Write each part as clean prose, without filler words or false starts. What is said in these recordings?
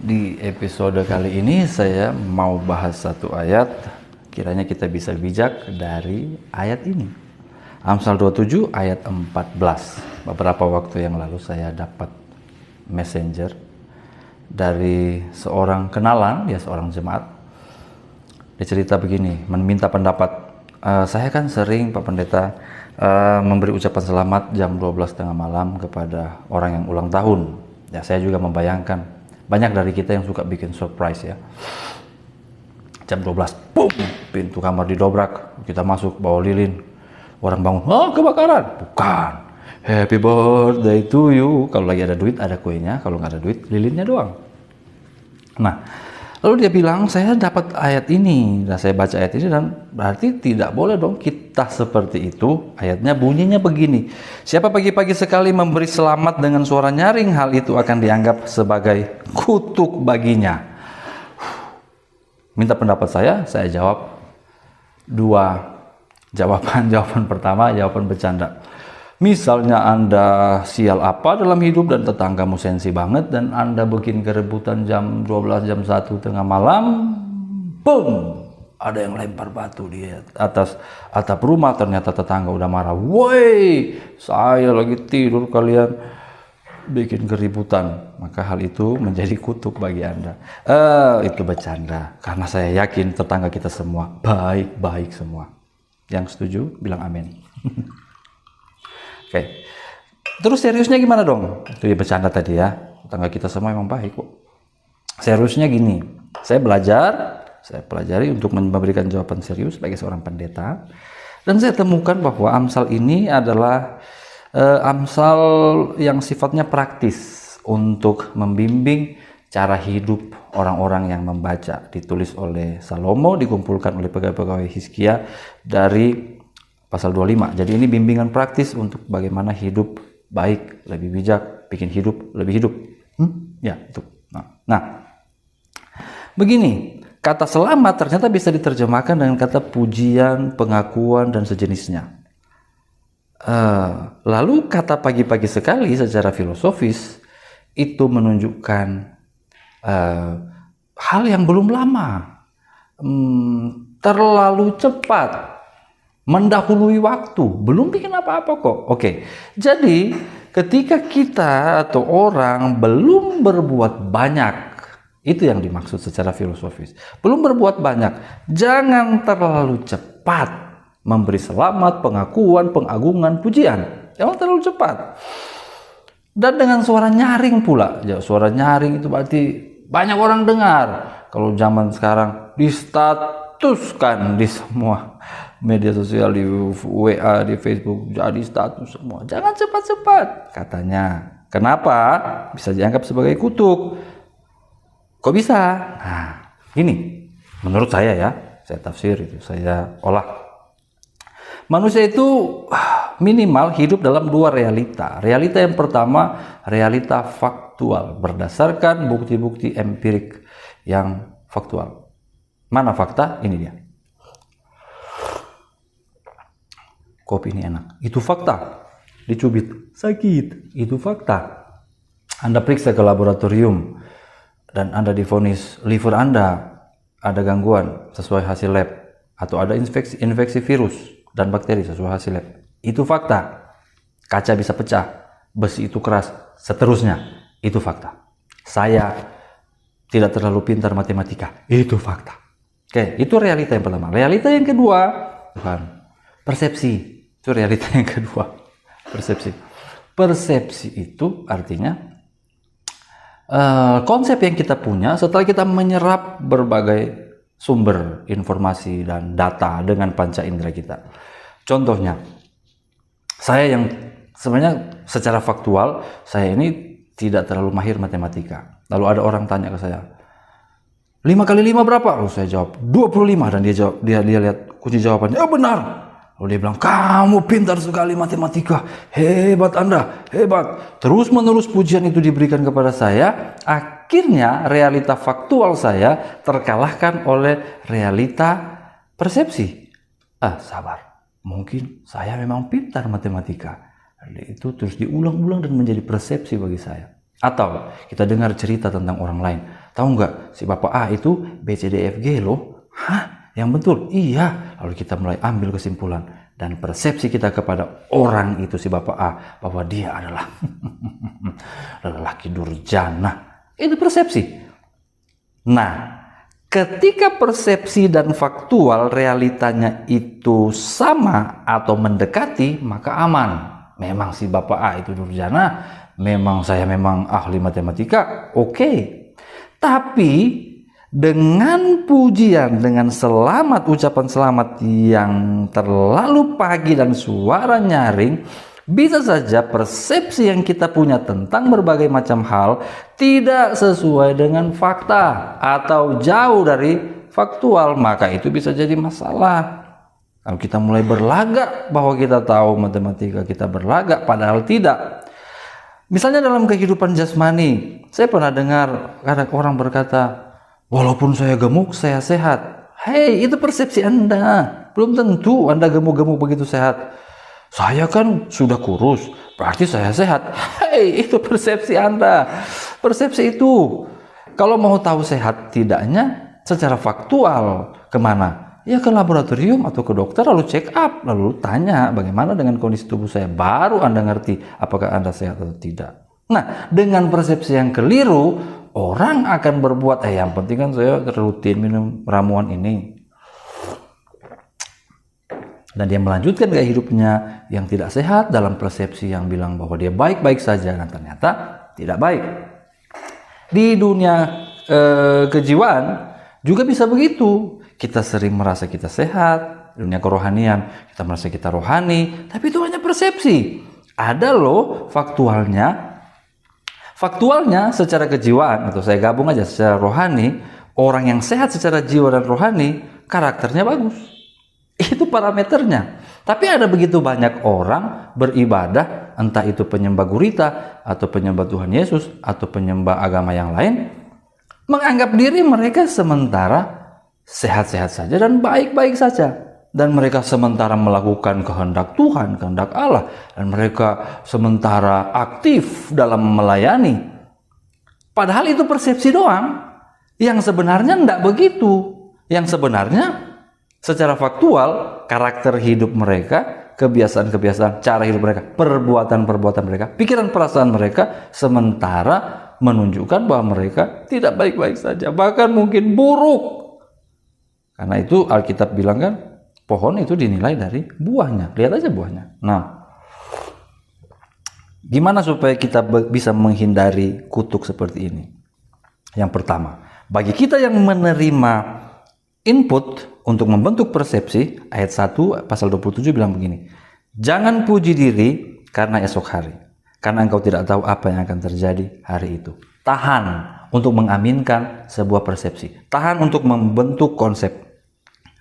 Di episode kali ini saya mau bahas satu ayat, kiranya kita bisa bijak dari ayat ini. Amsal 27 ayat 14. Beberapa waktu yang lalu saya dapat messenger dari seorang kenalan, dia seorang jemaat. Dia cerita begini, meminta pendapat. Saya kan sering Pak Pendeta memberi ucapan selamat jam 12:30 malam kepada orang yang ulang tahun. Ya, saya juga membayangkan banyak dari kita yang suka bikin surprise ya. Jam 12, boom, pintu kamar didobrak, kita masuk bawa lilin. Orang bangun, kebakaran. Bukan. Happy birthday to you. Kalau lagi ada duit ada kuenya, kalau nggak ada duit lilinnya doang. Nah, lalu dia bilang, saya dapat ayat ini, dan saya baca ayat ini, dan berarti tidak boleh dong kita seperti itu. Ayatnya bunyinya begini, siapa pagi-pagi sekali memberi selamat dengan suara nyaring, hal itu akan dianggap sebagai kutuk baginya. Minta pendapat saya jawab dua jawaban. Jawaban pertama, jawaban bercanda. Misalnya Anda sial apa dalam hidup dan tetanggamu sensi banget dan Anda bikin kerebutan jam 12, jam 1 tengah malam, boom, ada yang lempar batu di atas atap rumah, ternyata tetangga udah marah. Woi, saya lagi tidur kalian bikin keributan. Maka hal itu menjadi kutuk bagi Anda. Itu bercanda, karena saya yakin tetangga kita semua baik-baik semua. Yang setuju bilang amin. Oke. Terus seriusnya gimana dong? Itu ya bercanda tadi ya. Tetangga kita semua emang baik kok. Seriusnya gini. Saya pelajari untuk memberikan jawaban serius sebagai seorang pendeta. Dan saya temukan bahwa Amsal ini adalah Amsal yang sifatnya praktis untuk membimbing cara hidup orang-orang yang membaca. Ditulis oleh Salomo, dikumpulkan oleh pegawai-pegawai Hizkia dari pasal 25. Jadi ini bimbingan praktis untuk bagaimana hidup baik, lebih bijak, bikin hidup lebih hidup. Ya, itu. Nah, begini, kata selamat ternyata bisa diterjemahkan dengan kata pujian, pengakuan, dan sejenisnya. Lalu kata pagi-pagi sekali secara filosofis itu menunjukkan hal yang belum lama, terlalu cepat, mendahului waktu, belum bikin apa-apa kok. Oke, jadi ketika kita atau orang belum berbuat banyak, itu yang dimaksud secara filosofis. Belum berbuat banyak, jangan terlalu cepat memberi selamat, pengakuan, pengagungan, pujian. Jangan terlalu cepat. Dan dengan suara nyaring pula. Ya, suara nyaring itu berarti banyak orang dengar. Kalau zaman sekarang distatuskan di semua media sosial, di WA, di Facebook, jadi status semua. Jangan cepat-cepat katanya. Kenapa? Bisa dianggap sebagai kutuk. Kok bisa? Nah, ini menurut saya ya, saya tafsir itu, saya olah. Manusia itu minimal hidup dalam dua realita. Realita yang pertama, realita faktual, berdasarkan bukti-bukti empirik yang faktual. Mana fakta? Ini dia. Kopi ini enak. Itu fakta. Dicubit. Sakit. Itu fakta. Anda periksa ke laboratorium dan Anda divonis liver Anda ada gangguan sesuai hasil lab, atau ada infeksi virus dan bakteri sesuai hasil lab. Itu fakta. Kaca bisa pecah, besi itu keras, seterusnya. Itu fakta. Saya tidak terlalu pintar matematika. Itu fakta. Oke, itu realita yang pertama. Realita yang kedua, bukan, persepsi. Itu realita yang kedua. Persepsi. Persepsi itu artinya konsep yang kita punya setelah kita menyerap berbagai sumber informasi dan data dengan panca indera kita. Contohnya, saya yang sebenarnya secara faktual, saya ini tidak terlalu mahir matematika. Lalu ada orang tanya ke saya, 5 kali 5 berapa? Lalu saya jawab 25, dan dia lihat kunci jawabannya, benar. Lalu dia bilang, kamu pintar sekali matematika, hebat Anda, hebat. Terus menerus pujian itu diberikan kepada saya. Akhirnya realita faktual saya terkalahkan oleh realita persepsi. Sabar, mungkin saya memang pintar matematika. Itu terus diulang-ulang dan menjadi persepsi bagi saya. Atau kita dengar cerita tentang orang lain, tahu nggak si Bapak A itu BCDFG loh. Hah? Yang betul? Iya. Lalu kita mulai ambil kesimpulan. Dan persepsi kita kepada orang itu si Bapak A, bahwa dia adalah lelaki durjana. Itu persepsi. Nah, ketika persepsi dan faktual realitanya itu sama atau mendekati, maka aman. Memang si Bapak A itu durjana, memang saya memang ahli matematika, oke. Tapi dengan pujian, dengan selamat, ucapan selamat yang terlalu pagi dan suara nyaring, bisa saja persepsi yang kita punya tentang berbagai macam hal tidak sesuai dengan fakta atau jauh dari faktual, maka itu bisa jadi masalah. Kalau kita mulai berlagak bahwa kita tahu matematika, kita berlagak padahal tidak. Misalnya dalam kehidupan jasmani, saya pernah dengar kadang orang berkata, walaupun saya gemuk, saya sehat. Hei, itu persepsi Anda. Belum tentu Anda gemuk-gemuk begitu sehat. Saya kan sudah kurus, berarti saya sehat. Hei, itu persepsi Anda. Persepsi itu. Kalau mau tahu sehat tidaknya, secara faktual, kemana? Ya ke laboratorium atau ke dokter, lalu check up, lalu tanya bagaimana dengan kondisi tubuh saya, baru Anda ngerti apakah Anda sehat atau tidak. Nah, dengan persepsi yang keliru, orang akan berbuat, yang penting kan saya rutin minum ramuan ini. Dan dia melanjutkan gaya hidupnya yang tidak sehat dalam persepsi yang bilang bahwa dia baik-baik saja, dan ternyata tidak baik. Di dunia kejiwaan juga bisa begitu. Kita sering merasa kita sehat, dunia kerohanian kita merasa kita rohani, tapi itu hanya persepsi. Ada loh faktualnya. Faktualnya secara kejiwaan, atau saya gabung aja secara rohani, orang yang sehat secara jiwa dan rohani, karakternya bagus. Itu parameternya. Tapi ada begitu banyak orang beribadah, entah itu penyembah gurita, atau penyembah Tuhan Yesus, atau penyembah agama yang lain, menganggap diri mereka sementara sehat-sehat saja dan baik-baik saja. Dan mereka sementara melakukan kehendak Tuhan, kehendak Allah. Dan mereka sementara aktif dalam melayani. Padahal itu persepsi doang. Yang sebenarnya tidak begitu. Yang sebenarnya secara faktual, karakter hidup mereka, kebiasaan-kebiasaan, cara hidup mereka, perbuatan-perbuatan mereka, pikiran perasaan mereka, sementara menunjukkan bahwa mereka tidak baik-baik saja. Bahkan mungkin buruk. Karena itu Alkitab bilang kan, pohon itu dinilai dari buahnya. Lihat aja buahnya. Nah, gimana supaya kita bisa menghindari kutuk seperti ini? Yang pertama, bagi kita yang menerima input untuk membentuk persepsi, ayat 1 pasal 27 bilang begini, jangan puji diri karena esok hari, karena engkau tidak tahu apa yang akan terjadi hari itu. Tahan untuk mengaminkan sebuah persepsi. Tahan untuk membentuk konsep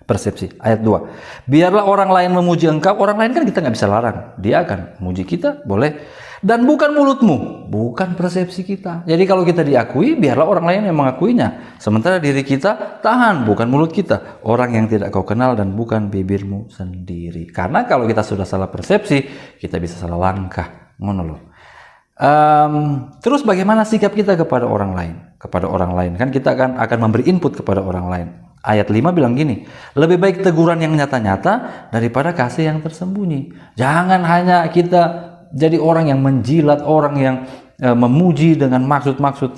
persepsi. Ayat 2. Biarlah orang lain memuji engkau. Orang lain kan kita nggak bisa larang. Dia akan memuji kita, boleh. Dan bukan mulutmu, bukan persepsi kita. Jadi kalau kita diakui, biarlah orang lain yang mengakuinya. Sementara diri kita, tahan, bukan mulut kita. Orang yang tidak kau kenal dan bukan bibirmu sendiri. Karena kalau kita sudah salah persepsi, kita bisa salah langkah. Ngono. Terus bagaimana sikap kita kepada orang lain? Kepada orang lain, kan kita akan memberi input kepada orang lain. Ayat 5 bilang gini, lebih baik teguran yang nyata-nyata daripada kasih yang tersembunyi. Jangan hanya kita jadi orang yang menjilat, orang yang memuji dengan maksud-maksud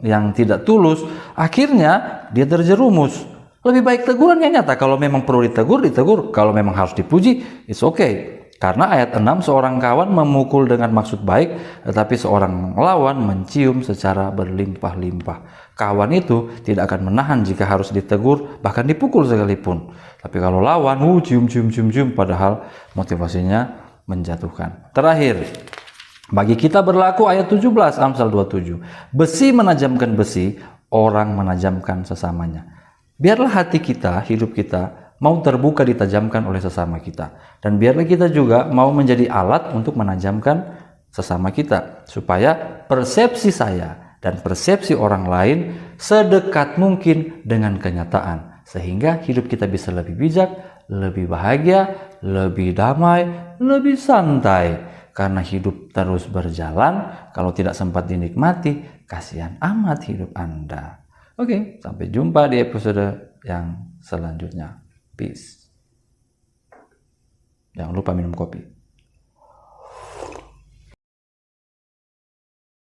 yang tidak tulus. Akhirnya dia terjerumus. Lebih baik teguran yang nyata. Kalau memang perlu ditegur, ditegur. Kalau memang harus dipuji, it's okay. Karena ayat 6, seorang kawan memukul dengan maksud baik, tetapi seorang lawan mencium secara berlimpah-limpah. Kawan itu tidak akan menahan jika harus ditegur, bahkan dipukul sekalipun. Tapi kalau lawan, cium, padahal motivasinya menjatuhkan. Terakhir, bagi kita berlaku ayat 17, Amsal 27. Besi menajamkan besi, orang menajamkan sesamanya. Biarlah hati kita, hidup kita, mau terbuka ditajamkan oleh sesama kita. Dan biarlah kita juga mau menjadi alat untuk menajamkan sesama kita. Supaya persepsi saya dan persepsi orang lain sedekat mungkin dengan kenyataan. Sehingga hidup kita bisa lebih bijak, lebih bahagia, lebih damai, lebih santai. Karena hidup terus berjalan, kalau tidak sempat dinikmati, kasihan amat hidup Anda. Oke, sampai jumpa di episode yang selanjutnya. Peace. Jangan lupa minum kopi.